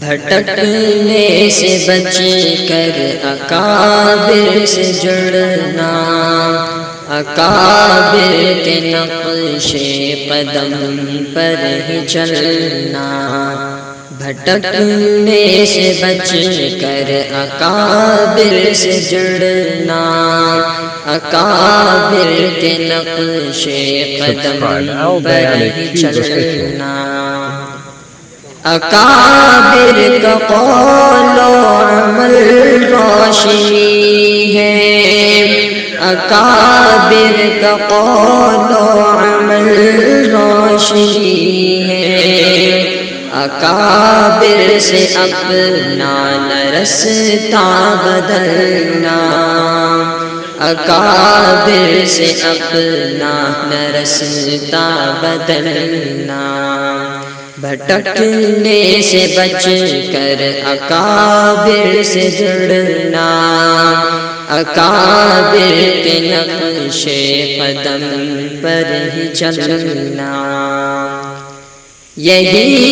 بھٹکنے سے بچ کر اکابر سے جڑنا، اکابر کے نقش قدم پر ہی چلنا، بھٹکنے سے بچ کر اکابر سے جڑنا، اکابر کے نقش قدم پر ہی چلنا، اکابر کا قول و عمل روشنی ہے، اکابر کا قول و عمل روشنی ہے، اکابر سے اپنا نہ رستہ بدلنا، اکابر سے اپنا نہ رستہ بدلنا، بھٹکنے سے بچ کر اکابر سے جڑنا، اکابر کے نقش قدم پر ہی چلنا، یہی